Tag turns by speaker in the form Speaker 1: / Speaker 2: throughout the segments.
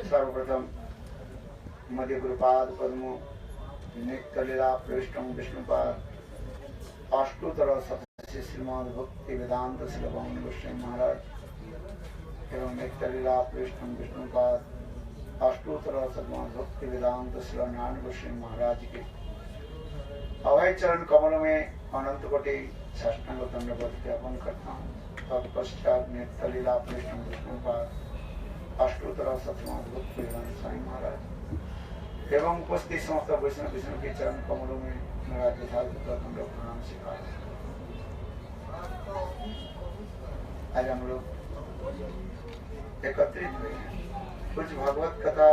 Speaker 1: सर्वप्रथम मध्य गुरुपाद पद्मो नित्य लीला पृष्ठम विष्णुपाद अष्टोत्तर सतस्य श्रीमद् भक्ति वेदांत श्रीभवन गोस्वामी महाराज एवं नित्य लीला पृष्ठम विष्णुपाद अष्टोत्तर श्रीमद् भक्ति वेदांत श्री नारायण गोस्वामी महाराज के अभय चरण कमल में अनंत कोटि साष्टांग दंडवत ज्ञापन करता हूँ। तत्पश्चात नित्य लीला पृष्ठम विष्णुपाद अष्टोत्तर सतनाथ भक्ति वेदांत स्वामी महाराज एवं उपस्थित समस्त वैष्णव विष्णु के चरण कमलों में मेरा यथार्थ प्रणाम स्वीकार। आज हम लोग एकत्रित हुए हैं कुछ भागवत कथा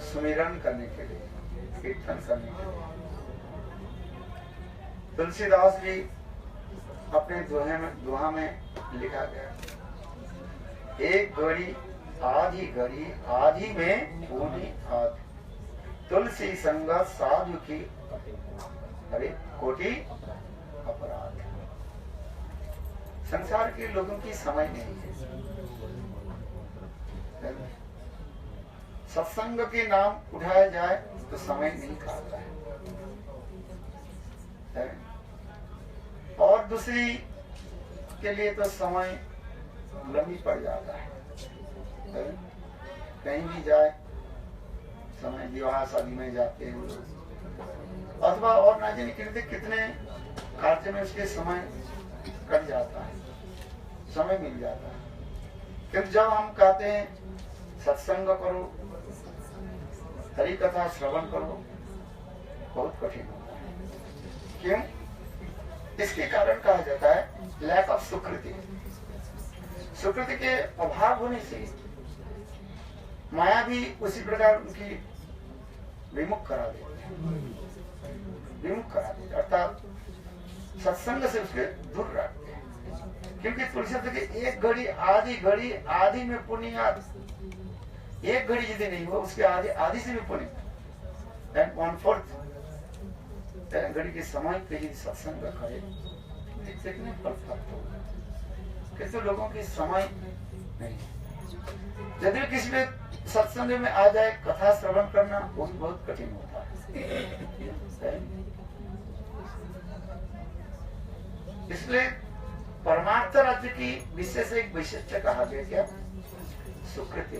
Speaker 1: सुमिरन करने के लिए, कीर्तन करने के लिए। तुलसीदास जी अपने दोहा में लिखा गया, एक घड़ी आधी में पूरी आधी, तुलसी संग साधु की अरे कोटि अपराध। संसार के लोगों की समझ नहीं है, सत्संग के नाम उठाया जाए तो समय नहीं खाता है, और दूसरी के लिए तो समय लंबी पड़ जाता है। कहीं भी जाए समय, विवाह शादी में जाते हैं अथवा और ना जाने कितने कार्य में उसके समय कट जाता है, समय मिल जाता है। क्योंकि जब हम कहते हैं सत्संग करो, हरि कथा श्रवण करो, बहुत कठिन होता है। क्यों? इसके कारण कहा जाता है लैक ऑफ सुकृति। सुकृति के अभाव होने से माया भी उसी प्रकार उनकी विमुख करा देती, अर्थात सत्संग से उसके दूर रखते हैं। क्योंकि तुलसी के एक घड़ी आधी में पुण्य, एक घड़ी यदि नहीं हो उसके आधी से भी पुण्य, एंड 1/4 घड़ी के समय पे ही सत्संग करे कितने फल प्राप्त होगा। कितने लोगों की समय नहीं, यदि किसी में सत्संग में आ जाए कथा श्रवण करना वो भी बहुत कठिन होता है। इसलिए परमार्थ राज्य की विशेष एक वैशिष्ट्य कहा गया क्या? सुकृति।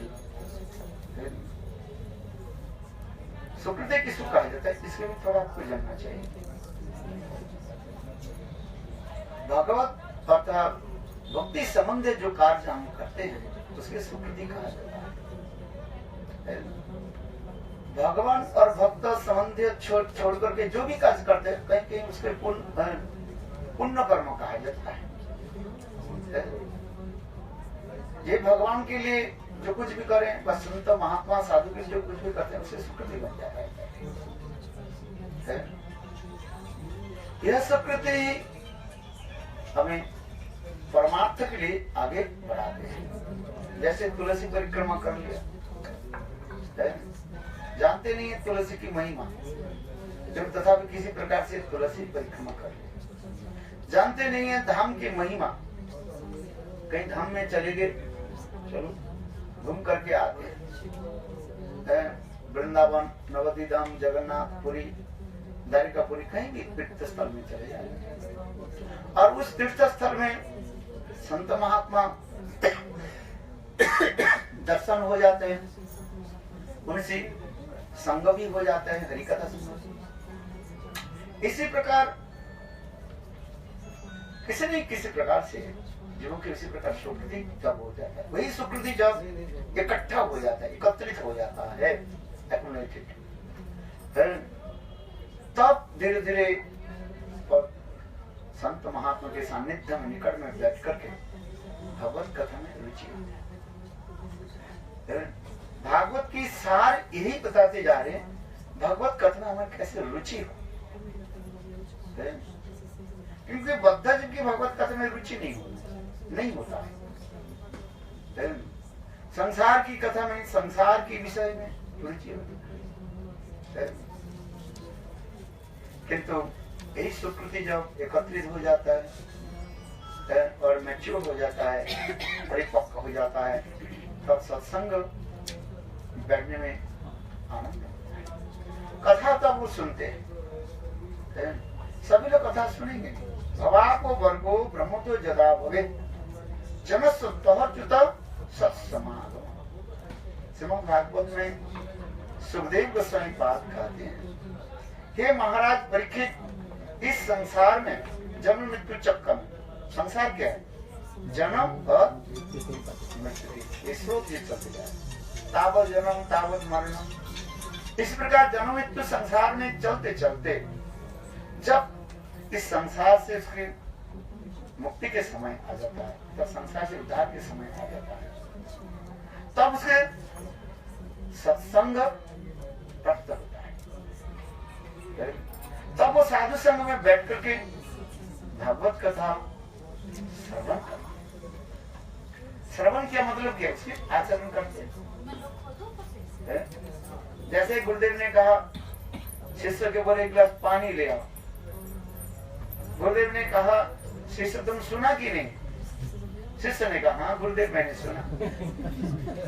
Speaker 1: सुकृति किसको कहा जाता है, इसके भी थोड़ा आपको जानना चाहिए। भगवत अर्थात भक्ति संबंधी जो कार्य हम करते हैं उसके सुकृति कहा जाता है। भगवान और भक्त संबंधी छोड़ करके जो भी कार्य करते हैं कहीं कहीं उसके पुण्य कर्म कहा जाता है। ये भगवान के लिए जो कुछ भी करें, बस संत महात्मा साधु के जो कुछ भी करते हैं उसे सुकृति बन जाता है। यह सुकृति हमें परमार्थ के लिए आगे बढ़ाते हैं। जैसे तुलसी परिक्रमा कर लिया, जानते नहीं है तुलसी की महिमा, जब तथापि किसी प्रकार से तुलसी परिक्रमा कर लिया। जानते नहीं है धाम की महिमा, कहीं धाम में चले गए, चलो घूम करके आते हैं। वृंदावन, नवद्वीप धाम, जगन्नाथ पुरी, द्वारिकापुरी, कहीं भी तीर्थ स्थल में चले जाए और उस तीर्थ स्थल में संत महात्मा दर्शन हो जाते हैं, उनसे संग भी हो जाता है, हरि कथा सुनो। इसी प्रकार किसी न किसी प्रकार से जीवों की उसी प्रकार सुकृति जब हो जाता है, वही सुकृति जब इकट्ठा हो जाता है, एकत्रित हो जाता है, एक्युमुलेटेड, तब धीरे धीरे संत महात्मा के सानिध्य में निकट में बैठ करके भगवत कथा में रुचि होती है। भागवत की सार यही बताते जा रहे हैं, भगवत कथा में कैसे रुचि हो। क्योंकि बद्ध जन की भगवत कथा में रुचि नहीं होता है। संसार की कथा में, संसार की विषय में रुचि होती है। किंतु यही सुकृति जब एकत्रित हो जाता है और मैच्योर हो जाता है, परिपक्व हो जाता है, तब सत्संग बैठने में आनंद होता है। कथा तब वो सुनते हैं, सभी लोग कथा सुनेंगे। भवाको वर्गो ब्रह्म तो जदा भवे जनस्वतः सत्समागम। श्रीमद् भागवत में सुखदेव गोस्वामी पाद कहते हैं, हे महाराज परीक्षित, इस संसार में जन्म मृत्यु चक्कर में, संसार क्या है? जन्म और मृत्यु, ये स्रोत ये चलते जाए, तावत जन्म तावत मरण। इस प्रकार जन्म मृत्यु संसार में चलते चलते जब इस संसार से उसके मुक्ति के समय आ जाता है, तब संसार से उद्धार के समय आ जाता है, तब उसे सत्संग प्राप्त होता है। तब वो साधु संग में बैठ करके भागवत कथा श्रवण करना। श्रवण क्या मतलब क्या? उसके आचरण करते हैं। जैसे गुरुदेव ने कहा शिष्य के ऊपर एक गिलास पानी ले आओ, गुरुदेव ने कहा शिष्य तुम सुना कि नहीं? शिष्य ने कहा हाँ गुरुदेव मैंने सुना।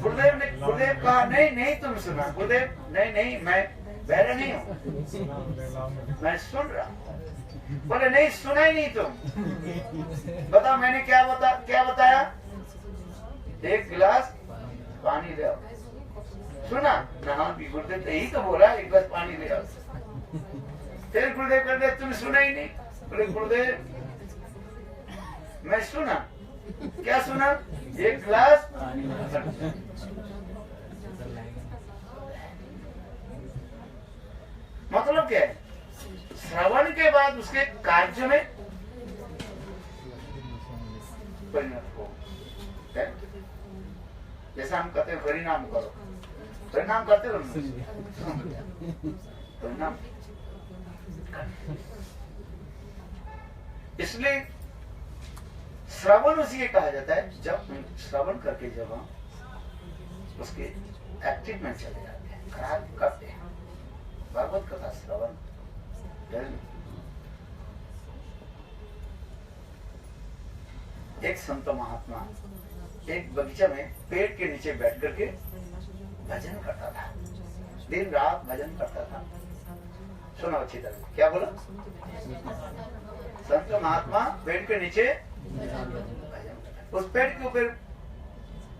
Speaker 1: गुरुदेव कहा नहीं नहीं तुम सुना। गुरुदेव नहीं नहीं मैं बहरा नहीं हूँ, मैं सुन रहा हूँ। बोले नहीं सुना ही नहीं तुम। बताओ मैंने क्या बताया? एक गिलास पानी ले आओ। सुना ना? हाँ गुरुदेव तो यही तो बोला, एक गिलास पानी ले आओ। फिर गुरुदेव कहते तुम सुना ही नहीं। बोले गुरुदेव मैं सुना। क्या सुना? एक गिलास। मतलब क्या है? श्रवण के बाद उसके कार्य में परिणत हो। जैसा हम कहते हैं परिणाम करो, परिणाम करते हो परिणाम। इसलिए श्रवण उसी कहा जाता है जब श्रवण करके जब हम उसके एक्टिव में चले जाते हैं, करते हैं भागवत कथा श्रवण। एक संत महात्मा एक बगीचा में पेड़ के नीचे बैठ करके भजन करता था, दिन रात भजन करता था। सुनो अच्छी तरह, क्या बोला? संत महात्मा पेड़ के नीचे, उस पेड़ के ऊपर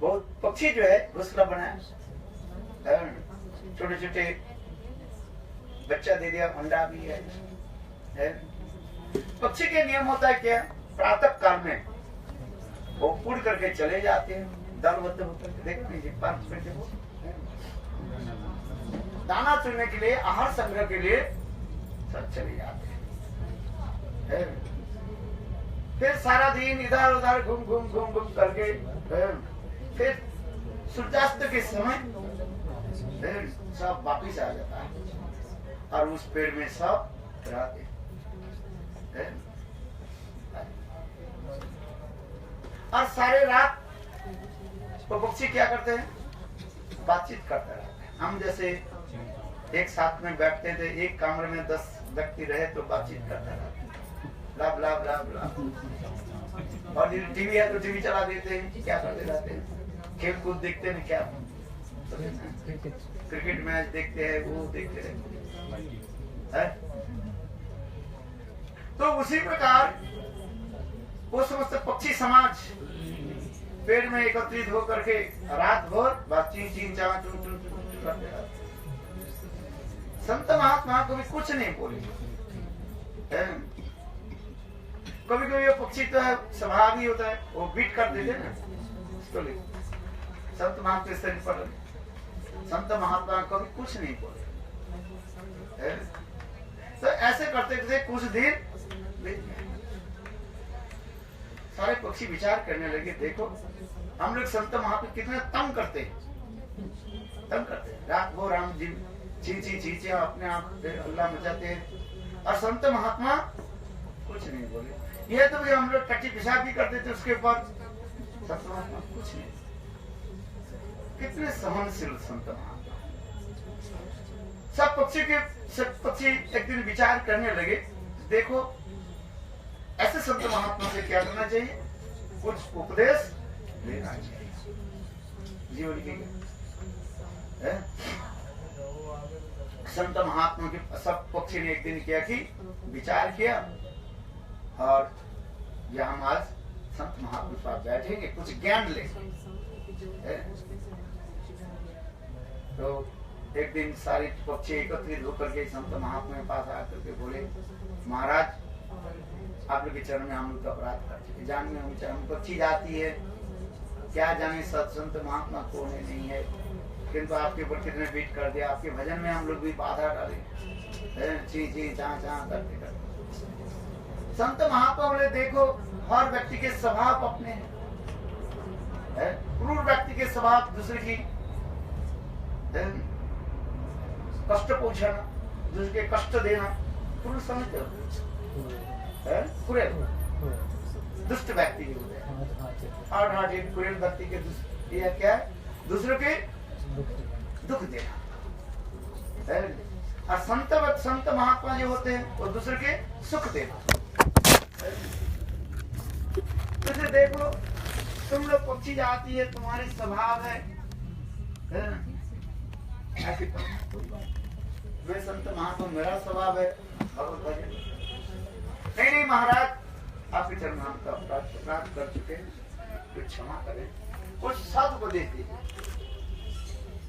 Speaker 1: बहुत पक्षी जो है घोंसला बनाया, छोटे छोटे बच्चा दे दिया, अंडा भी है। पक्षी के नियम होता है क्या? प्रातः काल में वो उड़ करके चले जाते हैं, दलबद्ध होकर देखते दाना चुनने के लिए, आहार संग्रह के लिए सब चले जाते हैं। फिर सारा दिन इधर उधर घूम करके फिर सूर्यास्त के समय सब वापिस आ जाता है और उस पेड़ में सब रहते हैं। और सारे रात वो पक्षी क्या करते हैं? बातचीत करते रहते हैं। हम जैसे एक साथ में बैठते थे, एक कमरे में 10 व्यक्ति रहे तो बातचीत करते रहते हैं, ब्ला ब्ला ब्ला ब्ला। और टीवी है तो टीवी चला देते हैं, क्या करते रहते हैं? खेल कूद देखते हैं, क्या क्रिकेट मैच देखते हैं, वो देखते रहते हैं। तो उसी प्रकार वो समस्त पक्षी समाज पेड़ में एकत्रित होकर के रात भर बातचीत चीन-चान करते रहते। संत महात्मा कभी कुछ नहीं बोले। कभी कभी वो पक्षी तो स्वभाव ही होता है, वो बीट कर देते ना, संत महात्मा शरीर पर संत महात्मा कभी कुछ नहीं बोले। तो ऐसे करते करते कुछ दिन सारे पक्षी विचार करने लगे, देखो हम लोग संत महात्मा कितने तंग करते हैं, रात भर राम जी चींची अपने आप अल्लाह मचाते हैं, और संत महात्मा कुछ नहीं बोले। ये तो भी हम लोग टट्टी पिशाब भी करते थे, उसके बाद संत महात्मा कुछ नहीं। कितने सहनशील संत महात्मा। सब पक्षी एक दिन विचार करने लगे, देखो ऐसे संत महात्मा से क्या करना चाहिए? कुछ उपदेश लेना चाहिए जीवन के। संत महात्मा के सब पक्षी ने एक दिन किया कि विचार किया और यहाँ हम आज संत महात्मा के पास बैठेंगे, कुछ ज्ञान लेंगे। तो एक दिन सारे पक्षी एकत्रित होकर के संत महात्मा के पास आकर के बोले, महाराज आप लोग के चरण में हम लोग अपराध कर चुके, जान में हम चरण पक्षी जाती है, क्या जाने सत्संत महात्मा कौन है नहीं है, किंतु आपके ऊपर कितने बीट कर दिया, आपके भजन में हम लोग भी बाधा डाले, ची ची चाँ चाँ करते करते। संत महात्मा बोले देखो हर व्यक्ति के स्वभाव अपने हैं, क्रूर व्यक्ति के स्वभाव दूसरे की कष्ट पहुंचाना, दूसरे के कष्ट देना, क्रूर समझते हो, दुष्ट व्यक्ति के होते हैं, हार्ड हार्टेड क्रूर व्यक्ति के यह क्या है, दूसरों के दुख देना। और संत महात्मा जो होते हैं वो दूसरे के सुख देना। तो देखो तुम लोग पक्षी जाती है, तुम्हारे स्वभाव है ऐसे मैं संत महात्मा मेरा स्वभाव है भगवत भजन। नहीं महाराज आपके चरण हम तो अपराध कर चुके हैं, कुछ क्षमा करें, कुछ सदुपदेश दीजिए।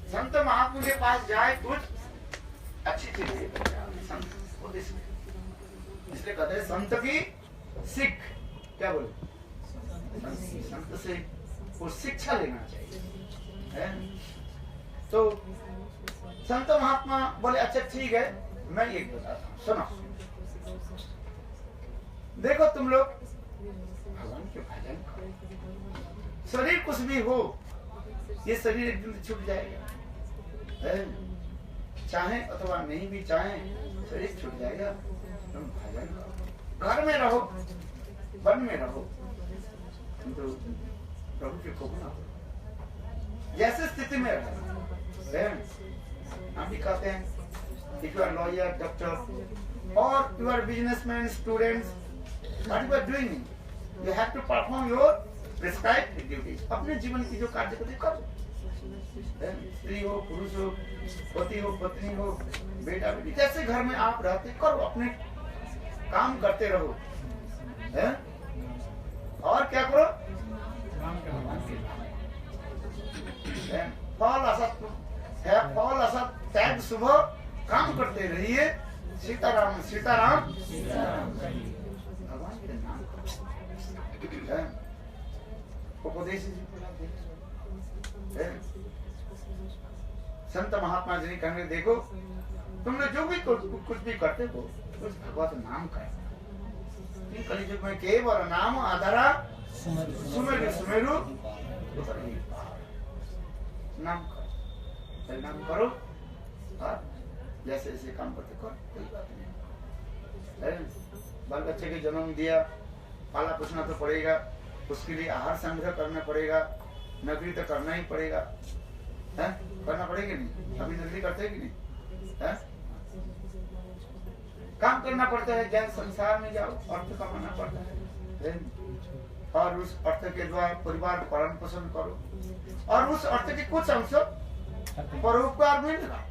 Speaker 1: संत महात्मा के पास जाए कुछ अच्छी चीज संत उपदेश, इसलिए कहते हैं संत की सीख, क्या बोले, संत से वो शिक्षा लेना चाहिए। तो संत महात्मा बोले अच्छा ठीक है, मैं ये बताता हूँ, सुनो। देखो तुम लोग भगवान के भजन करो, शरीर कुछ भी हो, ये शरीर एक दिन छूट जाएगा, चाहे अथवा नहीं भी चाहे शरीर छूट जाएगा। तुम भजन करो, घर में रहो, वन में रहो, किंतु प्रभु के को ना जैसे स्थिति में रहो। हम भी कहते हैं if you are lawyer, doctor or you are businessman, students, what you are doing, you have to perform your prescribed duties। अपने जीवन की जो कार्य को करो, स्त्री हो, पुरुष हो, पति हो, पत्नी हो, बेटा बेटी, जैसे घर में आप रहते करो, अपने काम करते रहो, और क्या करो, फल असत त्याग शुभ काम करते रहिए, सीताराम सीताराम भगवान के नाम उपदेश। संत महात्मा जी कहने देखो तुमने जो भी कुछ भी करते हो उस भगवत नाम का कलियुग में केवल नाम आधारा सुमेरु सुमेरु नाम करो, नाम करो और जैसे जैसे काम करते करो, कोई बात नहीं। बाल बच्चे के जन्म दिया, पाला पोषना तो पड़ेगा, उसके लिए आहार संग्रह करना पड़ेगा, नौकरी तो करना ही पड़ेगा, है करना पड़ेगा नहीं, अभी नौकरी करते हैं कि नहीं, है काम करना पड़ता है, जैसे संसार में जाओ अर्थ कमाना पड़ता है, और उस अर्थ के द्वारा परिवार पालन पोषण करो, और उस अर्थ के कुछ अंश परोपकार में लगा।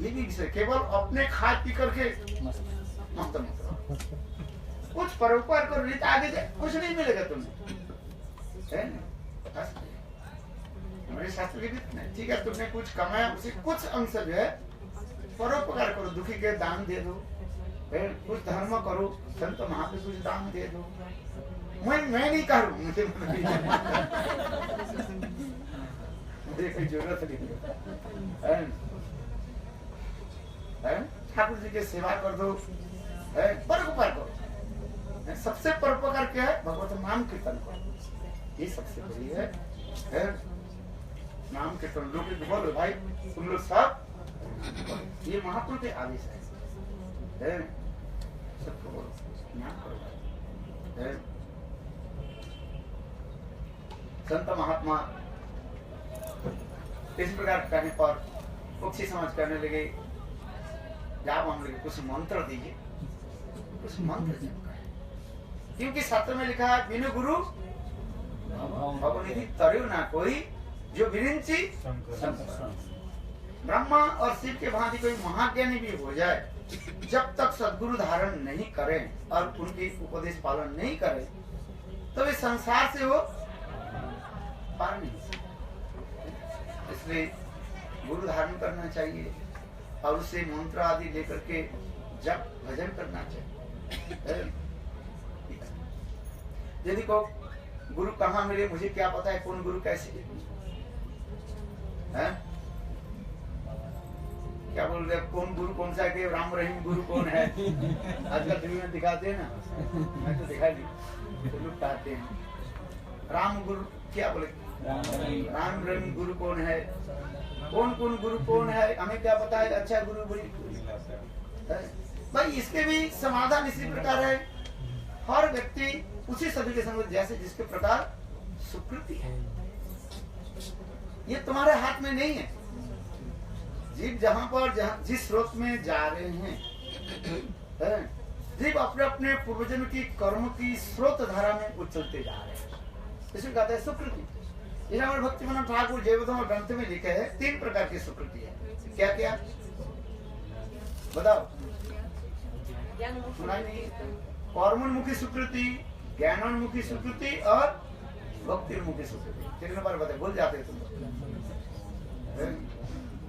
Speaker 1: ये भी विषय केवल अपने खा पी करके मस्त मत रहो, कुछ परोपकार करो, नहीं तो आगे कुछ नहीं मिलेगा तुम्हें, है ना? हमारे शास्त्र के ठीक है, तुमने कुछ कमाया उसे कुछ अंश जो है परोपकार करो, दुखी के दान दे दो, कुछ धर्म करो, संत महात्मा कुछ दान दे दो। मैं नहीं करूँ, मुझे कोई जरूरत नहीं है, ठाकुर जी की सेवा कर दो, परोपकार करो। सबसे परोपकार क्या है? भगवत नाम कीर्तन करो, ये सबसे बड़ी है। नाम कीर्तन लोग बोलो भाई तुम लोग सब, ये महापुरुष के आदेश है, सबको बोलो नाम करो। संत महात्मा इस प्रकार करने पर पक्षी समझ करने लगे, जब हम लोग कुछ मंत्र दीजिए, कुछ मंत्र क्योंकि शास्त्र में लिखा है बिनु गुरु भवनिधि तरु ना कोई, जो विरिंची ब्रह्मा और शिव के भांति कोई महाज्ञानी भी हो जाए, जब तक सद्गुरु धारण नहीं करें और उनके उपदेश पालन नहीं करें, तो वे संसार से वो पार नहीं हो सकते। इसलिए गुरु धारण करना चाहिए और उससे मंत्र आदि लेकर के जब भजन करना चाहिए। यदि को गुरु कहाँ मिले, मुझे क्या पता है कौन गुरु कैसे है? क्या बोल रहे कौन गुरु कौन सा है, राम रहीम गुरु कौन है? आजकल टीवी में दिखाते हैं ना, मैं तो दिखाई नहीं, तो लोग कहते हैं राम गुरु, क्या बोले राम रहीम गुरु कौन है, कौन कौन गुरु कौन है, हमें क्या पता है अच्छा गुरु बुरी। भाई इसके भी समाधान इसी प्रकार है, हर व्यक्ति उसी सभी के संग जैसे जिसके प्रकार सुकृति है, ये तुम्हारे हाथ में नहीं है। जीव जहां पर जिस स्रोत में जा रहे हैं, जीव अपने अपने पूर्वजन्म की कर्म की स्रोत धारा में उछलते जा रहे हैं, इसमें कहते हैं सुकृति। हमारे भक्तिमानंद ठाकुर जयवधम ग्रंथ में लिखे है 3 प्रकार की सुकृति है। क्या क्या बताओ? सुनाई नहीं? कर्मोन्मुखी सुकृति, ज्ञानोन्मुखी सुकृति और भक्तिमुखी सुकृति। 3 बार बताए, भूल जाते तुम लोग।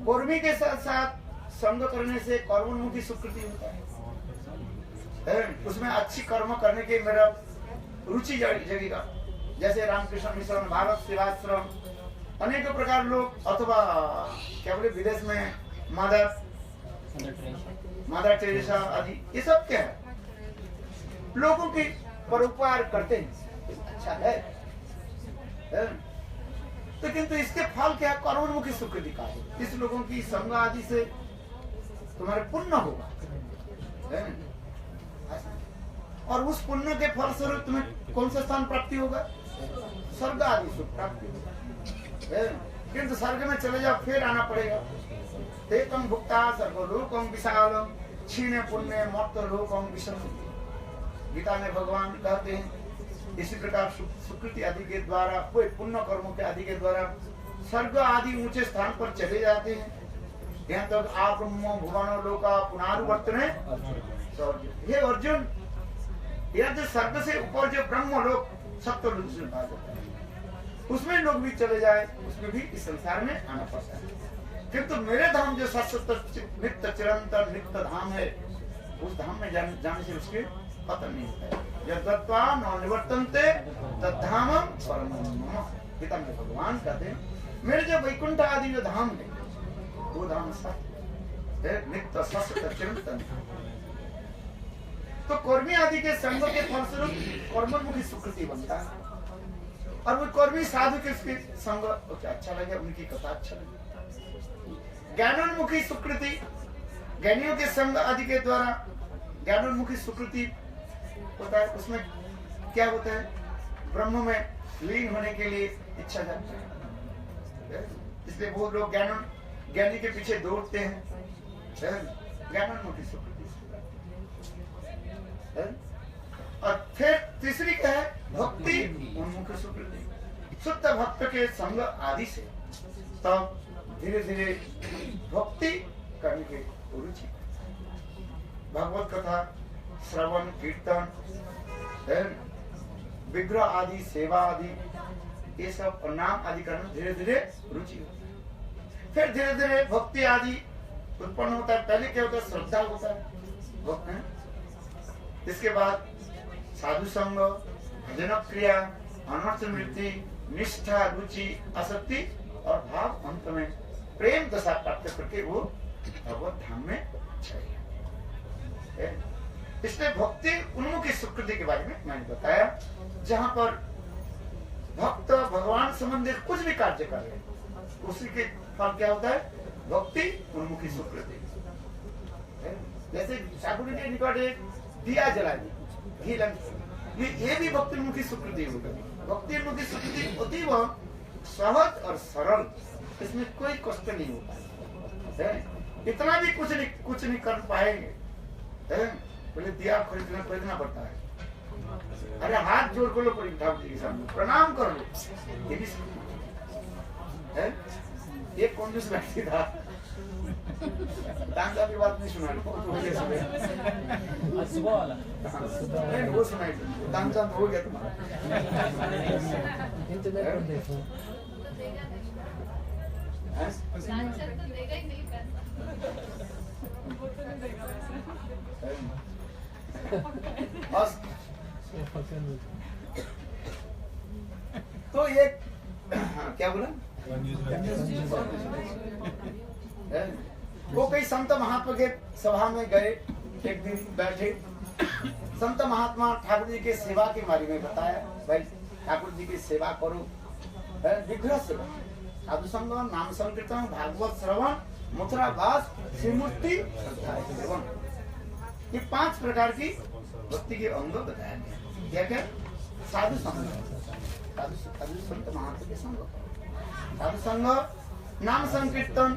Speaker 1: कर्मी के साथ साथ संग करने से कर्मोन्मुखी सुकृति होता है, उसमें अच्छी कर्म करने के मेरा रुचि जगेगा। जैसे रामकृष्ण मिशन, भारत सेवाश्रम, अनेक प्रकार लोग, अथवा क्या बोले विदेश में मदर टेरेसा आदि, ये सब क्या है? लोगों की परोपकार करते हैं, अच्छा है। तो किंतु इसके फल क्या? कर्मोन्मुखी सुकृति का है। इस लोगों की संग आदि से तुम्हारे पुण्य होगा, और उस पुण्य के फल स्वरूप तुम्हें कौन सा स्थान प्राप्ति होगा? स्वर्ग आदि सुख प्राप्ति होगा। किंतु स्वर्ग में चले जाओ फिर आना पड़ेगा। तेकम भुक्ता सर्वलोकम विशालम क्षीणे पुण्य मर्त लोकम विषम। गीता में भगवान कहते हैं इसी प्रकार सुकृति आदि के द्वारा, कोई पुण्य कर्मों के आदि के द्वारा स्वर्ग आदि ऊंचे स्थान पर चले जाते हैं। यहाँ तक आप ब्रह्म भुवन लोका पुनरुवर्तने। हे अर्जुन, यह जो स्वर्ग से ऊपर जो ब्रह्म लोक सप्तलोक से भाग होता है, उसमें लोग भी चले जाए, उसमें भी इस संसार में आना पड़ता है। किंतु मेरे धाम जो शाश्वत नित्य चिरंतन नित्य धाम है, उस धाम में जाने से उसके पतन नहीं होता है। यद्दत्वा न निवर्तन्ते तद्धामं परमं मम। गीता में भगवान कहते हैं मेरे जो वैकुंठ आदि जो धाम है, वो धाम सत्य है, नित्य शाश्वत चिरंतन। तो कर्मी आदि के संग के फलस्वरूप कर्मोन्मुखी सुकृति बनता है, और वो कर्मी साधु के संग अच्छा लगे, उनकी कथा अच्छा लगे। ज्ञानोन्मुखी सुकृति, ज्ञानियों के संग आदि के द्वारा ज्ञानोन्मुखी सुकृति होता है। उसमें क्या होता है? ब्रह्म में लीन होने के लिए इच्छा जाती है, इसलिए वो लोग ज्ञानी के पीछे दौड़ते हैं। ज्ञानोन्मुखी सुकृति। और फिर तीसरी क्या है? भक्ति उन्मुखी सुकृति। शुद्ध भक्त के संग आदि से तब धीरे धीरे भक्ति करने की रुचि, भगवत कथा श्रवण कीर्तन, विग्रह आदि सेवा आदि, ये सब प्रणाम आदि करने धीरे धीरे रुचि होती है। फिर धीरे धीरे भक्ति आदि उत्पन्न होता है। पहले क्या होता है? श्रद्धा होता है, भक्त है। इसके बाद साधु संग, भजन क्रिया, अनर्थ निवृत्ति, निष्ठा, रुचि, आसक्ति और भाव, अंत में प्रेम दशा प्राप्त करके वो भगवत धाम में चाहिए। इसलिए भक्ति उन्मुखी सुकृति के बारे में मैंने बताया, जहां पर भक्त भगवान संबंधित कुछ भी कार्य कर रहे हैं, उसी के फल क्या होता है? भक्ति उन्मुखी सुकृति। जैसे ठाकुर जी के निकट एक दिया जला दी, घी लग, ये भी भक्ति उन्मुखी सुकृति होगी। भक्ति उन्मुखी सुकृति अति सहज और सरल, इसमें कोई कष्ट नहीं होता है। इतना भी कुछ नहीं कर पाएंगे, पहले दिया खरीदना पड़ता है। अरे हाथ जोड़ कर लो ठाकुर जी के सामने, प्रणाम कर लो, ये भी है। एक कंजूस व्यक्ति था, दांजा की बात नहीं सुना
Speaker 2: सुबह वाला
Speaker 1: नहीं वो सुनाई दांजा हो गया तुम्हारा
Speaker 3: इंटरनेट पर देखो
Speaker 1: बस तो ये क्या बोला वो कई संत महात्मा के सभा में गए, एक दिन बैठे, संत महात्मा ठाकुर जी के सेवा के बारे में बताया, भाई ठाकुर जी की सेवा करो, विग्रह सेवा, साधु संग, नाम संकीर्तन, भागवत श्रवण, मथुरा वास, श्रीमूर्ति सेवन, ये 5 प्रकार की भक्ति के अंग बताया गया। क्या क्या? साधु संग, साधु संत महात्मा के संग, साधु संग, नाम संकीर्तन,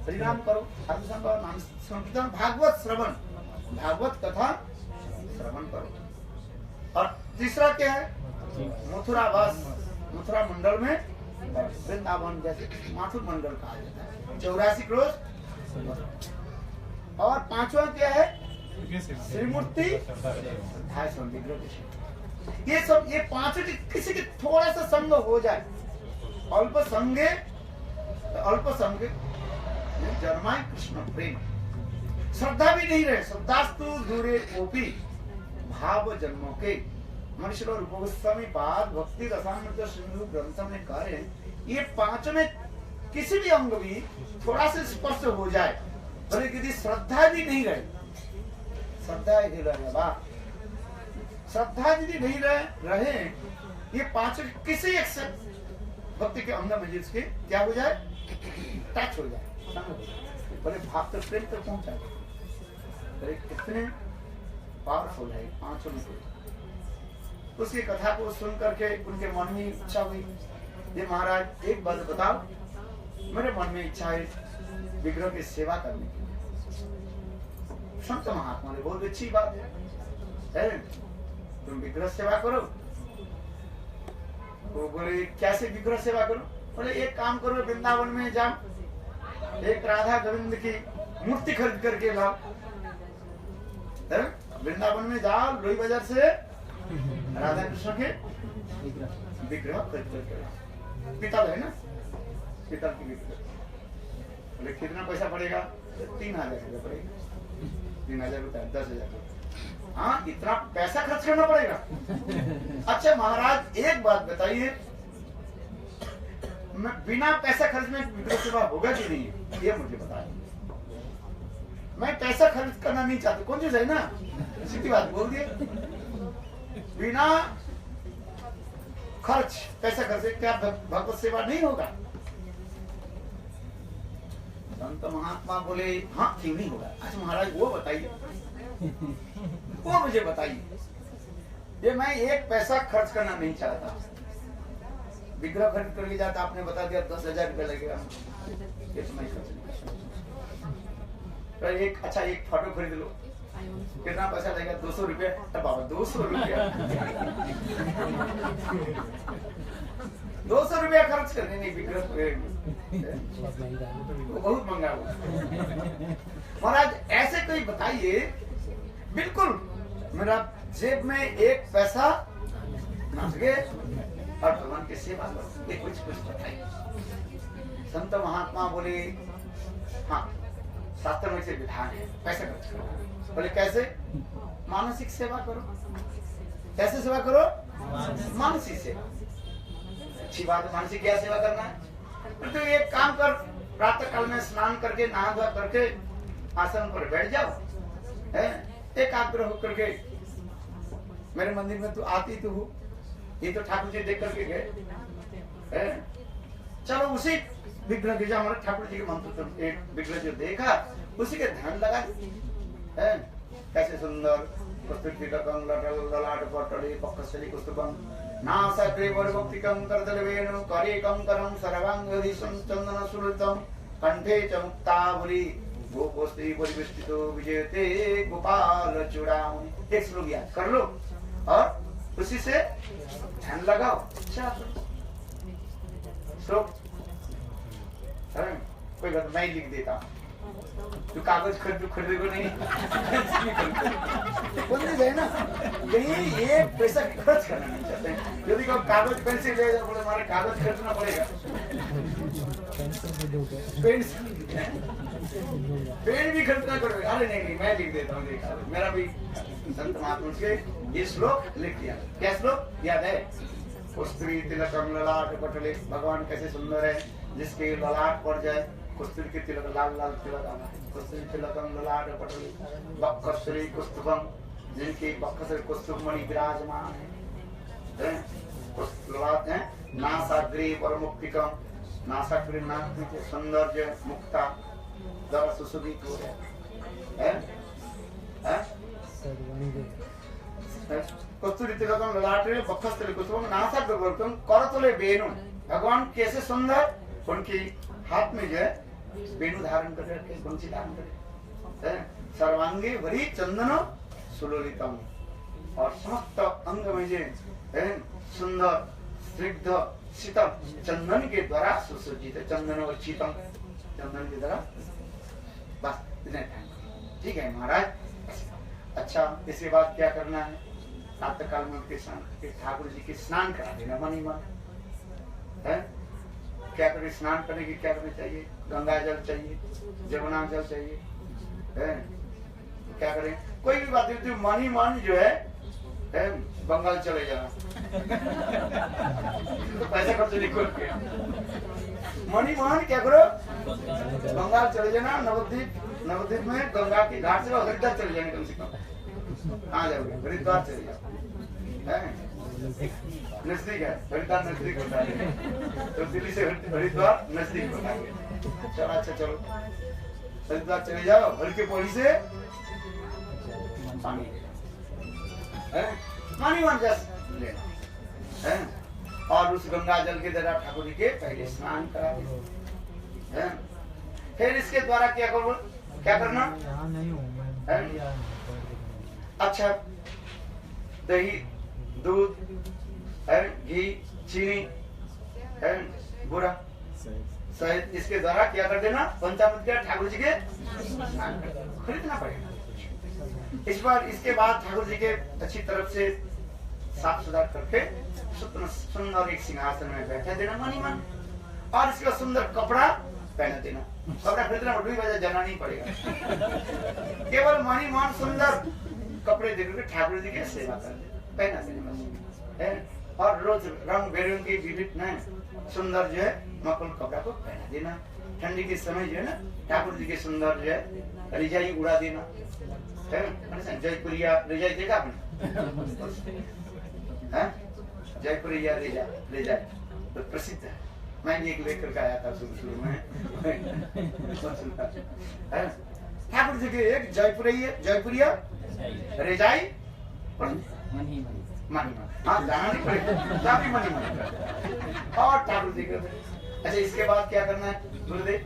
Speaker 1: हरिनाम करो, साधु संग, नाम संकीर्तन, भागवत श्रवण, भागवत कथा श्रवण करो, और तीसरा क्या है? मथुरा वास, मथुरा मंडल में, वृंदावन जैसे माथुर मंडल कहा जाता है, 84 क्रोश, और 5वां क्या है? श्रीमूर्ति ये सब, ये 5 किसी के थोड़ा सा संग हो जाए, अल्प संगे जन्माय कृष्ण प्रेम, श्रद्धा भी नहीं रहे, श्रद्धास्तु दूरे ओपी भाव जन्मों के, मनुष्य रूप गोस्वामी पाद भक्ति रसामृत सिंधु ग्रंथ में कह रहे हैं, ये 5 में किसी भी अंग भी थोड़ा सा स्पर्श हो जाए, भले यदि श्रद्धा भी नहीं रहे, श्रद्धा ही रहे बा, श्रद्धा यदि नहीं रहे, ये 5 किसी एक से भक्ति के अंग में जिसके क्या हो जाए? टच हो जाए, बड़े भाव तक, प्रेम तक पहुंच जाए, कितने पावरफुल है 5 में। उसकी कथा को सुन करके उनके मन में इच्छा हुई, ये महाराज एक बात बताओ, मेरे मन में इच्छा है विग्रह की सेवा करने की। संत महात्मा ने बहुत अच्छी बात है, तुम विग्रह सेवा करो। वो बोले कैसे विग्रह सेवा करो? बोले एक काम करो, वृंदावन में जाओ, एक राधा गोविंद की मूर्ति खरीद करके लाओ, वृंदावन में जाओ, लोई बाजार से राधा कृष्ण के विग्रह खरीद करके लाओ, पीतल है ना, पीतल की विग्रह। बोले कितना पैसा पड़ेगा? 3000 रुपया पड़ेगा। 3000 रुपया, 10,000 रुपया। हाँ, इतना पैसा खर्च करना पड़ेगा? अच्छा महाराज एक बात बताइए, मैं बिना पैसा खर्च में विग्रह सेवा होगा कि नहीं, ये मुझे बताइए। मैं पैसा खर्च करना नहीं चाहती, कौन चीज है ना, सीधी बात बोल दिए, बिना खर्च, पैसा खर्च क्या भगवत सेवा नहीं होगा? संत महात्मा बोले हाँ क्यों नहीं होगा। अच्छा महाराज वो बताइए, वो मुझे बताइए, ये मैं एक पैसा खर्च करना नहीं चाहता, विग्रह खरीद करके जाता, आपने बता दिया 10,000 रुपया लगेगा, ये तो मैं खर्च नहीं। एक अच्छा एक फोटो खरीद लो, कितना पैसा लगेगा? 200 रुपया। बाबा 200 रुपया 200 रुपया खर्च करने नहीं, विग्रह बहुत महंगा हुआ। महाराज ऐसे कोई बताइए, बिल्कुल मेरा जेब में एक पैसा ना सके और भगवान की सेवा करो, ये कुछ बताइए। संत महात्मा बोले हाँ शास्त्र में से विधान है, पैसा खर्च करो। बोले कैसे? मानसिक सेवा करो। कैसे सेवा करो? मानसिक सेवा। अच्छी बात है, मानसिक क्या सेवा करना है? तो एक काम कर, प्रातः काल में स्नान करके नहा धोआ करके आसन पर बैठ जाओ, है एकाग्र होकर के, मेरे मंदिर में तू आती तो हो, ये तो ठाकुर जी देख करके गए, चलो उसी विग्रह के, हमारे ठाकुर जी के मंत्र एक विग्रह जो देखा उसी के ध्यान लगा है। कैसे सुंदर प्रस्तुति का ललाट पटले पक्कसली कुस्तुभं नासाग्रे वरवक्तिकं करदलवेणु करेकं करं सर्वांगधीशं चंदन सुललितं कंठे च मुक्तावली गोपोस्ति परिवेष्टितो विजयते गोपाल चूड़ामणि। एक श्लोक याद कर लो और उसी से ध्यान लगाओ। श्लोक कोई बात मैं ही लिख देता हूँ, तो कागज खरीदे को नहीं बंदी है ना, कहीं ये पैसा खर्च करना नहीं चाहते हैं। यदि कोई कागज पेंसिल ले बोले हमारे कागज खरीदना पड़ेगा, पेन भी खरीदना पड़ेगा। अरे नहीं मैं लिख देता हूँ, मेरा भी संत महात्मा के ये श्लोक लिख दिया। क्या श्लोक याद है? कस्तूरी तिलकम ललाट पटले, भगवान कैसे सुंदर है जिसके ललाट पर जाए कस्तूरी के तिलक, लाल लाल तिलक आना है। कस्तूरी तिलकम ललाट पटले बक्कश्री कुस्तुभम, जिनके बक्कश्री कुस्तुभ मणि विराजमान है। ललाट है नासाग्रे परमुक्तिकम, नासाग्रे नाक में सौंदर्य मुक्ता द्वारा सुशोभित हो रहा है। कस्तूरी तिलकम ललाटे बक्कश्री कुस्तुभम नासाग्रे करतले वेणु, भगवान कैसे सुंदर, उनकी हाथ में जो है वेणु धारण कर रखे, बंसी धारण कर, सर्वांगे वरी चंदन सुलोलितम, और समस्त अंग में जो सुंदर स्निग्ध शीतल चंदन के द्वारा सुसज्जित है। चंदन और शीतल चंदन के द्वारा, बस इतने टाइम ठीक है महाराज। अच्छा इसके बाद क्या करना है? प्रातः काल में उनके ठाकुर जी के स्नान करा देना मन ही मन है। क्या करें? स्नान करने की क्या करना चाहिए? गंगा जल चाहिए, जमुना जल चाहिए, है? क्या करें? कोई भी बात नहीं, मन ही मन जो है बंगाल चले जाना तो पैसा खर्च नहीं कर, मन ही मन क्या करो, बंगाल चले जाना। नवद्वीप में गंगा के घाट से हरिद्वार चले जाने, कम से कम कहाँ जाओगे? हरिद्वार चले जाओ, नजदीक है, हरिद्वार नजदीक होता है, तो दिल्ली से हरिद्वार नजदीक होता है। चलो अच्छा चलो हरिद्वार चले जाओ, हल्के पौड़ी से पानी मान लेना है, और उस गंगा जल के द्वारा ठाकुर जी के पहले स्नान करा दे। फिर इसके द्वारा क्या करो, क्या करना? अच्छा दही, दूध, घी, चीनी, बुरा शहद, इसके द्वारा क्या कर देना? पंचामृत के ठाकुर जी के खरीदना पड़ेगा। इस बार इसके बाद ठाकुर जी के अच्छी तरफ से साफ सुधार करके सुंदर एक सिंहासन में बैठा देना मन ही मन, और इसका सुंदर कपड़ा पहना देना। कपड़ा खरीदना वजह जाना नहीं पड़ेगा, केवल मन ही मन सुंदर कपड़े देकर ठाकुर जी की सेवा कर देना, पहना देना। और रोज रंग बिरंगी विभिन्न सुंदर जो है मकुल कपड़ा को पहना देना। ठंडी के समय जो है ना ठाकुर जी के सुंदर जो है रिजाई उड़ा देना। जयपुरिया रिजाई देखा आपने? जयपुरिया रिजाई तो प्रसिद्ध है, मैंने एक लेकर के आया था शुरू में ठाकुर जी के एक जयपुरिया रिजाई मनी हाँ जाना नहीं पड़ेगा, मनी और ठाकुर जी के। अच्छा इसके बाद क्या करना है गुरुदेव?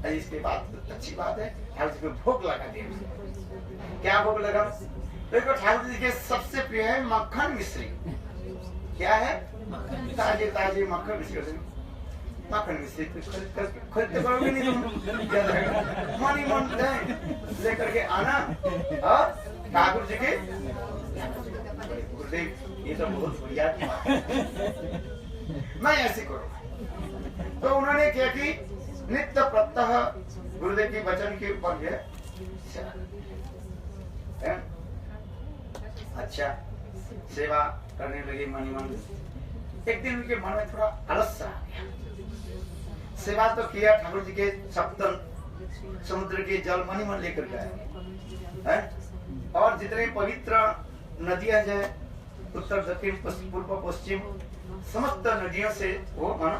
Speaker 1: इसके बाद अच्छी बात है ठाकुर जी को भोग लगा दिया। क्या भोग लगा? देखो ठाकुर जी के सबसे प्रिय है मक्खन मिश्री। क्या है? ताजे मक्खन मिश्री। मक्खन मिश्री खरीद करोगे नहीं तुम, मन ही मन लेकर के आना और ठाकुर जी के। गुरुदेव ये तो बहुत बढ़िया मैं ऐसे करूँ। तो उन्होंने क्या की नित्य प्रत्यह गुरुदेव के वचन के ऊपर है। अच्छा सेवा करने लगे मनी मन। एक दिन उनके मन में थोड़ा आलस्य आ गया। सेवा तो किया ठाकुर जी के सप्तम समुद्र के जल मनी मन लेकर गए, और जितने पवित्र नदियां जो उत्तर दक्षिण पूर्व पश्चिम समस्त नदियों से वो मानो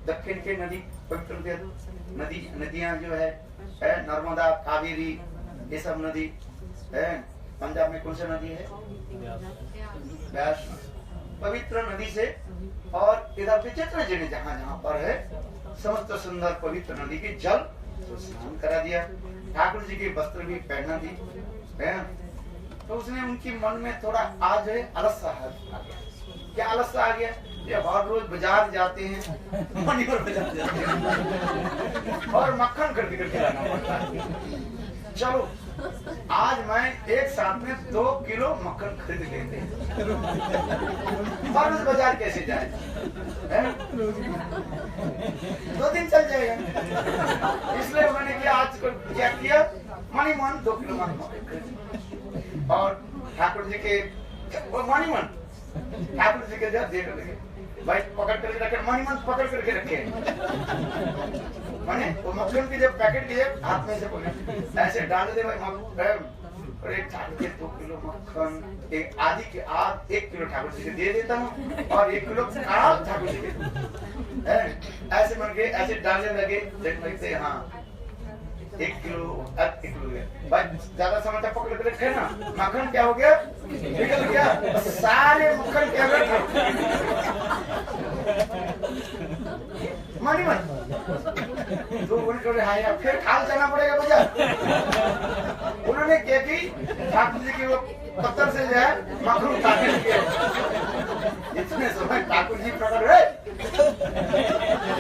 Speaker 1: दक्षिण के नदी पवित्र नदियां जो है नर्मदा, कावेरी, ये सब नदी है। पंजाब में कौन सा नदी है? व्यास, पवित्र नदी से। और इधर जितने जगह जहाँ जहाँ पर है समस्त सुंदर पवित्र नदी के जल तो स्नान करा दिया। ठाकुर जी के वस्त्र भी पहना दी है। तो उसने उनकी मन में थोड़ा आज आलस्य आ गया। क्या आलस आ गया? ये हर रोज बाजार जाते हैं, मणिपुर बाजार जाते हैं और मक्खन खरीद करके लाना पड़ता है। चलो आज मैं एक साथ में 2 किलो मक्खन खरीद लेते हैं। हर रोज बाजार कैसे जाए? 2 दिन चल जाएगा। इसलिए मैंने क्या किया, मणिमन 2 किलो मक्खन और ठाकुर जी के मणिमन ठाकुर जी के जब देख लगे भाई पकड़ करके रखे, मणिमन पकड़ करके रखे माने वो मक्खन की जब पैकेट की जब हाथ में से ऐसे डाल दे भाई और एक ठाकुर के 2 किलो मक्खन एक आधी के 1 किलो ठाकुर जी को दे देता हूँ और 1 किलो ठाकुर जी के ऐसे मन के ऐसे डालने लगे। देख लगते हाँ 1 किलो भाई ज्यादा समय तक पकड़ के रखे ना, मक्खन क्या हो गया, निकल गया सारे मक्खन क्या हो गया मणिमन तो उन्होंने हाँ फिर खाल जाना पड़ेगा बाजार। उन्होंने क्या की ठाकुर जी की वो पत्थर से जो है मक्खन उठा के इतने समय ठाकुर जी प्रकट है,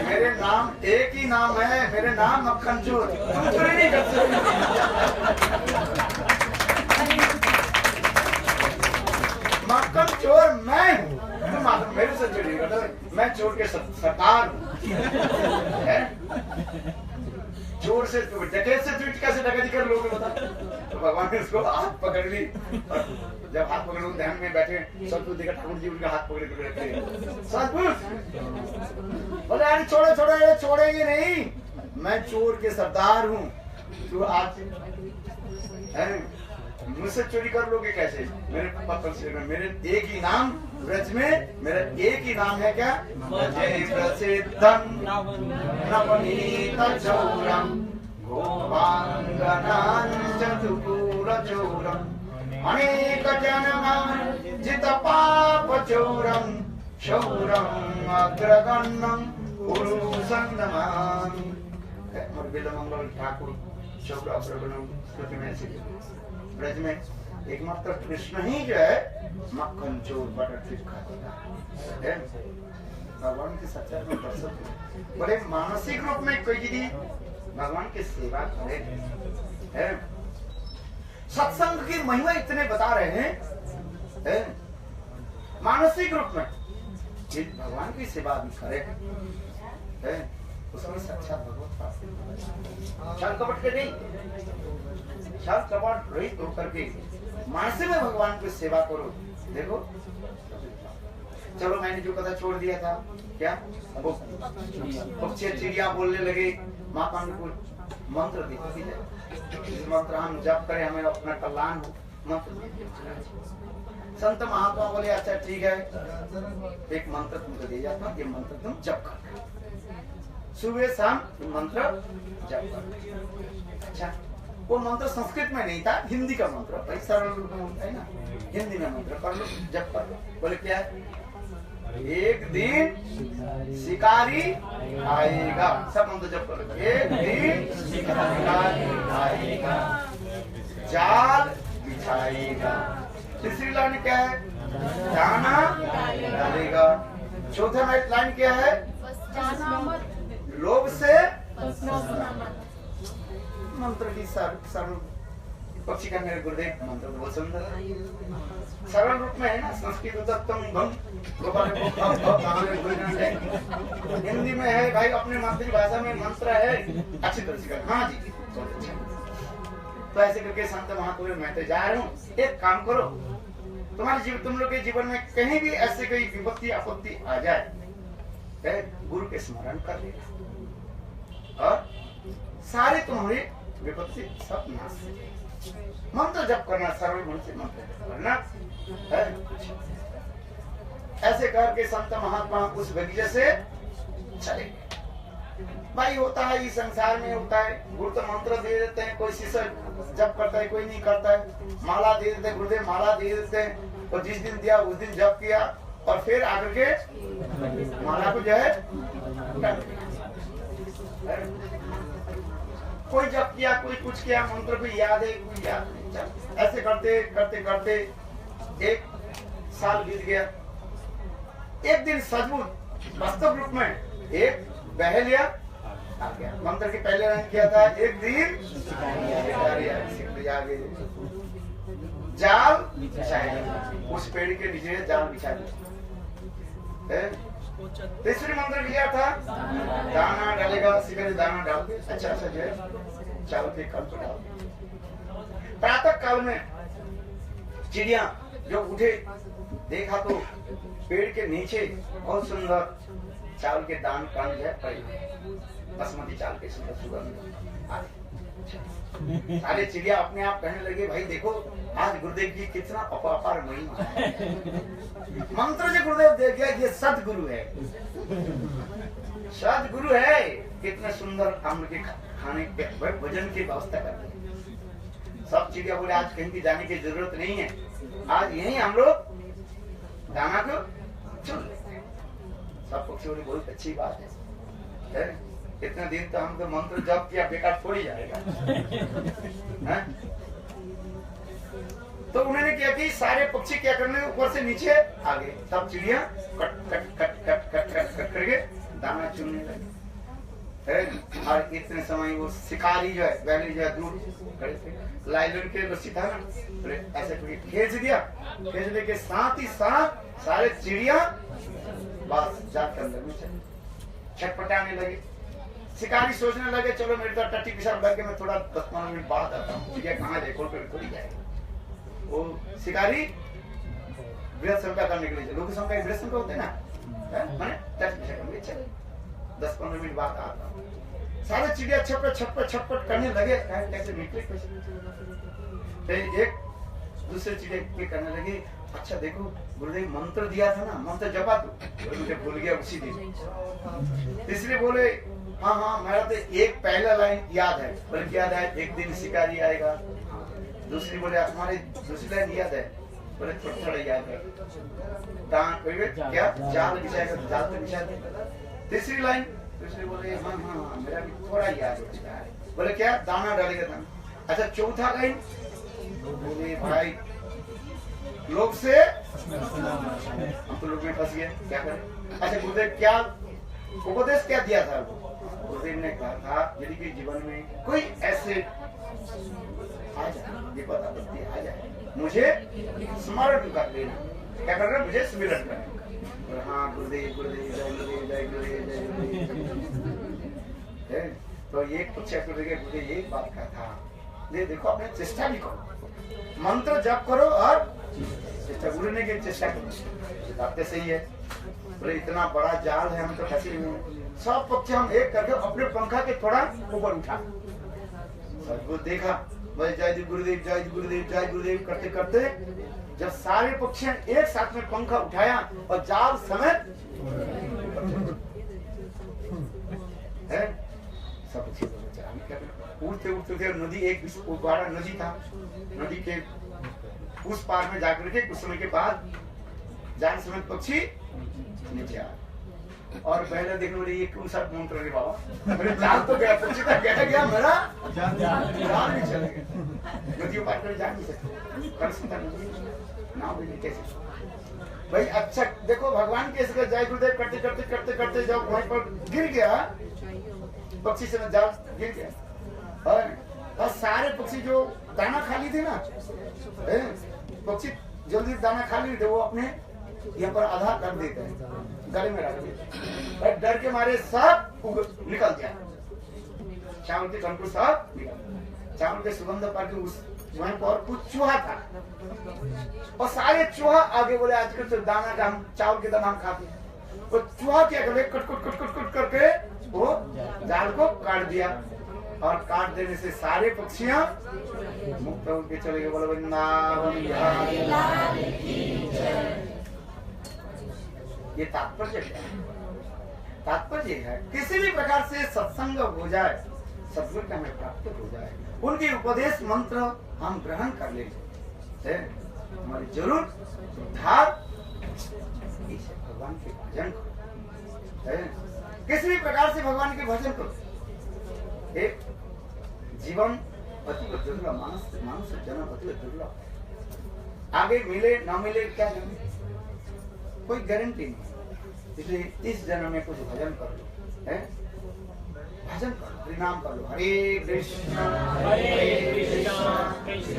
Speaker 1: मेरे नाम एक ही नाम है, मेरे नाम मक्खन चोर, तुम चोरी नहीं कर सकते। मक्खन चोर मैं हूँ, तुम मेरे से चोरी करते, मैं चोर के सरकार हूँ। चोर से डकैत से कैसे डकैती कर लोगे बता? तो भगवान ने उसको हाथ पकड़ ली, जब हाथ पकड़ लो ध्यान में बैठे सतपुर देखा ठाकुर जी उनका हाथ पकड़ के रखे। सतपुर बोले अरे छोड़ेंगे नहीं, मैं चोर के सरदार हूँ, तू आज मुझसे चोरी कर लोगे कैसे? मेरे पत्थर से मेरे एक ही नाम ब्रज में मेरा एक ही नाम है क्या? जय प्रसिद्धं नवनीत चौरम गोपांगनां चतुरचौरम अनेक जन्म पाप चौरम शौरम अग्रगण्यं पुरुषं नमामि। मंगल ठाकुर शौर अग्रगण्यं स्तुति में से ब्रज में एकमात्र कृष्ण ही जो है मक्खन चोर बटर चिप खाता है। भगवान के सच्चा में दर्शन बड़े मानसिक रूप में कोई यदि भगवान की सेवा करे है, सत्संग की महिमा इतने बता रहे हैं है? मानसिक रूप में भगवान की सेवा भी करे है, उसमें साक्षात भगवत पास छल कपट के नहीं, छल कपट रहित होकर के मानसिक में भगवान की सेवा करो। देखो चलो मैंने जो कथा छोड़ दिया था क्या, वो चिड़िया बोलने लगे, माँ अनुकूल मंत्र देती है, इस मंत्र हम जप करें हमें अपना कल्याण हो, मंत्र संत महात्मा बोले अच्छा ठीक है एक मंत्र तुमको दे जाता हूँ, ये मंत्र तुम जप कर, सुबह शाम मंत्र जप कर। अच्छा वो मंत्र संस्कृत में नहीं था, हिंदी का मंत्र, भाई सरल रूप में होता है ना, हिंदी में मंत्र कर लो जप कर लो। बोले क्या है, एक दिन शिकारी आएगा, सब मंत्र जप कर लो। एक दिन शिकारी आएगा, जाल बिछाएगा। तीसरी लाइन क्या है, दाना डालेगा। चौथा लाइन क्या है, लोभ से मंत्र की सरल पक्षी का मेरे गुरुदेव मंत्र बहुत सुंदर सरल रूप में है ना, संस्कृत हिंदी में है भाई, अपने मातृभाषा में मंत्र है अच्छी तरह से। हाँ जी तो ऐसे करके संत महापुरुष मैं तो जा रहा हूँ, एक काम करो तुम्हारे जीवन, तुम लोग के जीवन में कहीं भी ऐसे कोई विपत्ति आपत्ति आ जाए, गुरु के स्मरण कर लेना और सारे तुम्हारी विपत्ति सब नाश। मंत्र जप करना, सरल मन से मंत्र जप करना है। ऐसे करके संत महात्मा उस बगीचे से चले गए। भाई होता है इस संसार में होता है, गुरु तो मंत्र दे देते हैं, कोई शिष्य जप करता है कोई नहीं करता है, माला दे देते हैं गुरुदेव, माला दे देते हैं और जिस दिन दिया उस दिन जप किया और फिर आकर के माला को जो है कोई जप किया कोई कुछ किया, मंत्र को याद है कोई याद नहीं। ऐसे करते करते करते 1 साल बीत गया एक दिन सचमुच वास्तव रूप में एक बहेलिया आ गया। मंत्र के पहले लाइन किया था, एक दिन जाल बिछाएगा, उस पेड़ के नीचे जाल बिछा दिया। तीसरी मंत्र किया था, दाना डालेगा, शिकारी दाना डाल के अच्छा अच्छा जो है चावल के कल पर डाल। प्रातः काल में चिड़िया जो उठे देखा तो पेड़ के नीचे बहुत सुंदर चावल के दान कण जो है पड़े, बासमती चावल के सुंदर सुगंध। सारे चिड़िया अपने आप कहने लगे, भाई देखो आज गुरुदेव जी कितना अपार महिमा है। मंत्र जो गुरुदेव दे गया ये सदगुरु है, सदगुरु है। कितने सुंदर हम लोग खाने के भोजन की व्यवस्था करते हैं। सब चिड़िया बोले आज कहीं भी जाने की जरूरत नहीं है, आज यही हम लोग दाना को चुन लेते हैं। सब पक्षियों ने बहुत अच्छी बात है। इतने दिन तो हम तो मंत्र जप किया बेकार थोड़ी जाएगा। तो उन्होंने क्या कि सारे पक्षी क्या करने ऊपर से नीचे आ गए, सब चिड़िया cut cut cut cut cut cut cut करके दाना चुनने लगे। और इतने समय वो शिकारी जो है बैली जो है दूर खड़े थे, लाइलन के रस्सी था ना, ऐसे खींच दिया। खींचने के साथ ही साथ सारे चिड़िया बस जाकर अंदर में चले, छटपटाने लगे। शिकारी सोचने लगे चलो मेरे तो टट्टी पिशाब लग के मैं थोड़ा 10-15 मिनट बाद आता हूँ, चिड़िया कहाँ जाए खोल कर थोड़ी जाएगा। वो शिकारी वृहद शंका करने के लिए, लोग शंका वृहद शंका होते ना, मैंने टट्टी पिशाब करने चले 10-15 मिनट बाद आता हूँ। सारे चिड़िया छपट छपट छपट करने लगे, कैसे निकले कैसे। एक दूसरे चिड़िया के करने लगे, अच्छा देखो गुरुदेव मंत्र दिया था ना, मंत्र जपा तो मुझे भूल गया उसी दिन। तीसरे बोले हाँ हाँ मेरा तो एक पहला लाइन याद है, बोले क्या याद है, एक दिन शिकारी आएगा। दूसरी बोले हमारे दूसरी लाइन याद है, बोले थोड़ा थोड़ा याद है, क्या जाल बिछाएगा, जाल तो बिछा दे। तीसरी लाइन दूसरे बोले हाँ हाँ मेरा भी थोड़ा याद है, बोले क्या दाना डालेगा दाना। अच्छा चौथा लाइन बोले भाई लोग से हम तो लोग में फंस गए, क्या करें। अच्छा गुरुदेव क्या उपदेश क्या दिया था? गुरुदेव ने कहा था यदि कि जीवन में कोई ऐसे आ जाए, विपद आपत्ति आ जाए, मुझे स्मरण कर लेना। क्या कर रहे, मुझे स्मरण करना। हाँ गुरुदेव गुरुदेव जय गुरुदेव जय गुरुदेव जय गुरुदेव। तो एक कुछ गुरुदेव एक बात कहा था, ये देखो अपने चेष्टा भी करो, मंत्र जप करो और चेष्टा, गुरु ने की चेष्टा करो, बातें सही है। बोले इतना बड़ा जाल है, हम तो फंसे हुए हैं। सब पक्षी हम एक करके अपने पंखा के थोड़ा ऊपर उठा, सबको देखा, बोले जय गुरुदेव जय गुरुदेव जय गुरुदेव करते करते जब सारे पक्षियों एक साथ में पंखा उठाया और जाल समेत है, सब पक्षी उड़ते उड़ते थे। नदी एक बड़ा नदी था, नदी के उस पार में जाकर के कुछ समय के बाद जाल समेत पक्षी नीचे आ, और पहले देखने वाले ये कौन सा मंत्र है बाबा, मेरे जाल तो गया, पक्षी तक गया मेरा जाल भी चले गया, नदियों पार कर जा नहीं सकते, कर सकता नहीं ना बोले कैसे भाई। अच्छा देखो भगवान कैसे जय गुरुदेव करते करते करते करते जब वहीं पर गिर गया पक्षी से जाल गिर गया, और सारे पक्षी जो दाना खाली थे ना, पक्षी जल्दी दाना खाली थे, वो अपने यहाँ पर आधा रख देते हैं, गले में रख देते हैं, डर के मारे सब निकल गया, चावल के कण को सब निकल, चावल के सुगंध पर के उस वहीं पर कुछ चूहा था, और सारे चूहा आगे बोले आजकल तो दाना का हम चावल के दाना हम खाते हैं, तो चूहा क्या करे cut cut cut cut cut करके वो जाल को काट दिया, और काट देने से सारे पक्षियां मुक्त होकर चले गए। बोले वृंदावन ये तात्पर्य है, तात्पर्य है किसी भी प्रकार से सत्संग हो जाए, सद्गुरु का हमें प्राप्त हो जाए, उनके उपदेश मंत्र हम ग्रहण कर ले, हमारी जरूर उद्धार। भगवान के भजन करो, किसी भी प्रकार से भगवान के भजन करो। एक जीवन अति दुर्लभ, मानस जन्म अति दुर्लभ, आगे मिले ना मिले क्या जाने, कोई गारंटी नहीं। इसलिए इस जन्म में कुछ भजन कर लो, है भजन कर लो, नाम कर लो, हरे कृष्णा
Speaker 2: कृष्ण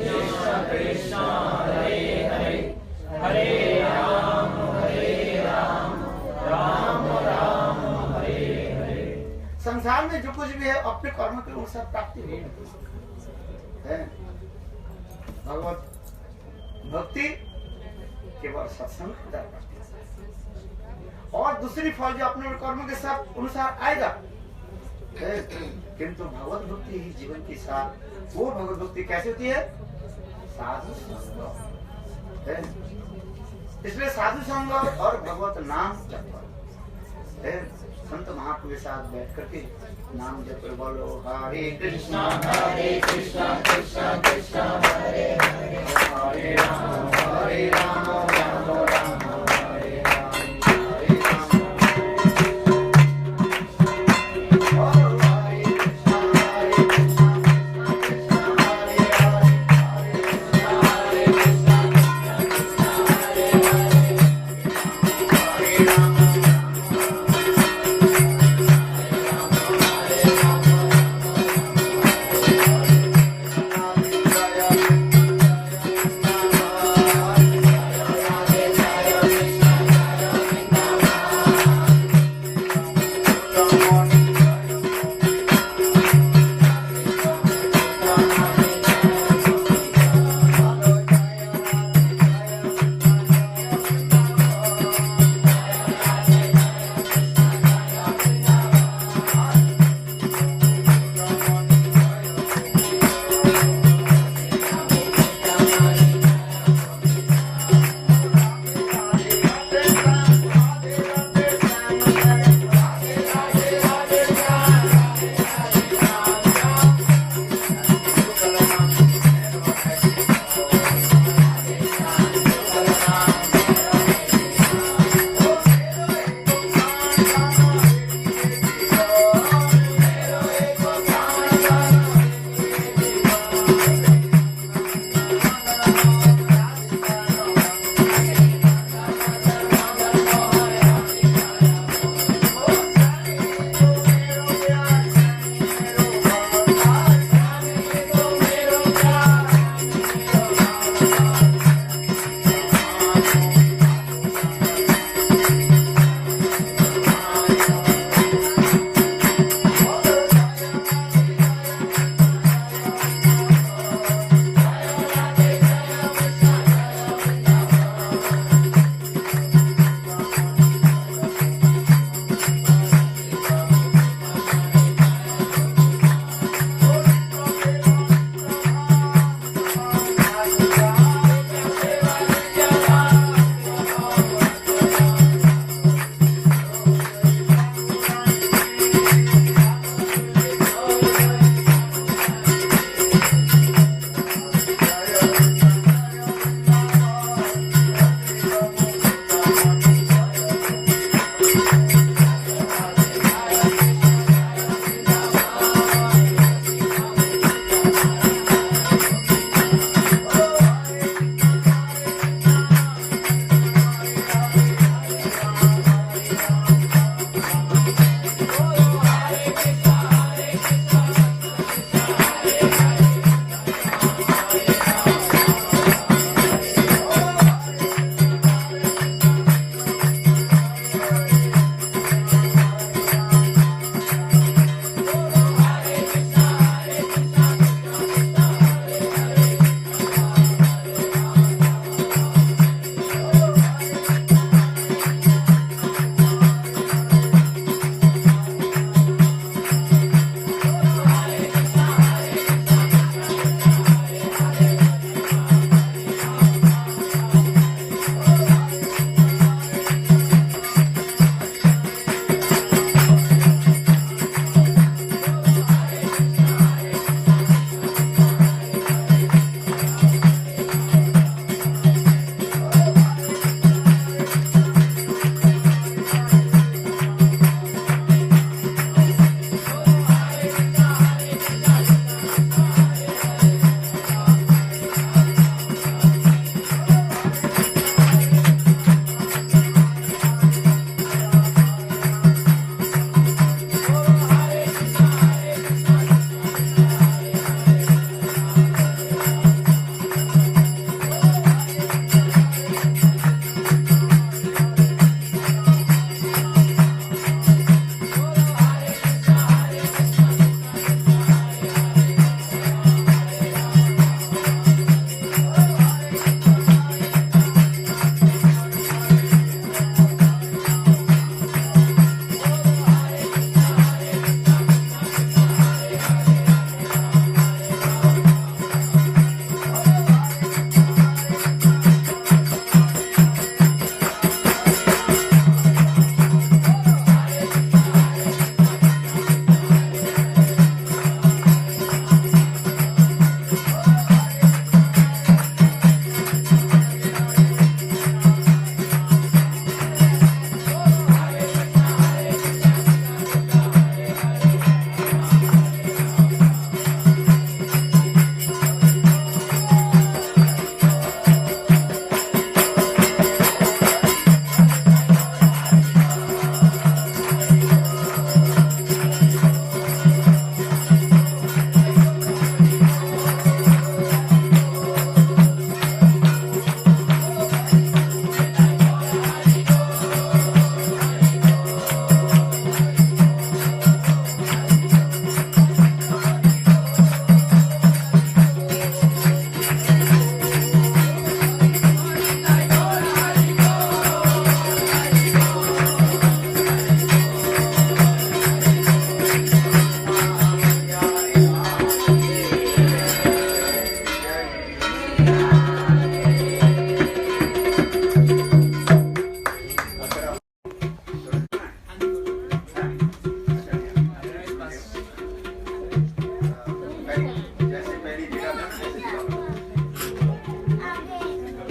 Speaker 2: कृष्ण हरे हरे, हरे राम राम राम हरे हरे।
Speaker 1: संसार में जो कुछ भी है अपने कर्म के अनुसार प्राप्ति नहीं है। भगवत भक्ति केवल सत्संग के द्वारा प्राप्ति है। और दूसरी फल जो अपने कर्म के साथ अनुसार आएगा है। किंतु भगवत भक्ति ही जीवन की साथ, वो भगवत भक्ति कैसे होती है? साधु संग है। इसलिए साधु संग और भगवत नाम जप है। संत महात्मा के साथ बैठ करके नाम जप बोलो, हरे कृष्णा कृष्णा कृष्णा हरे हरे, हरे राम राम राम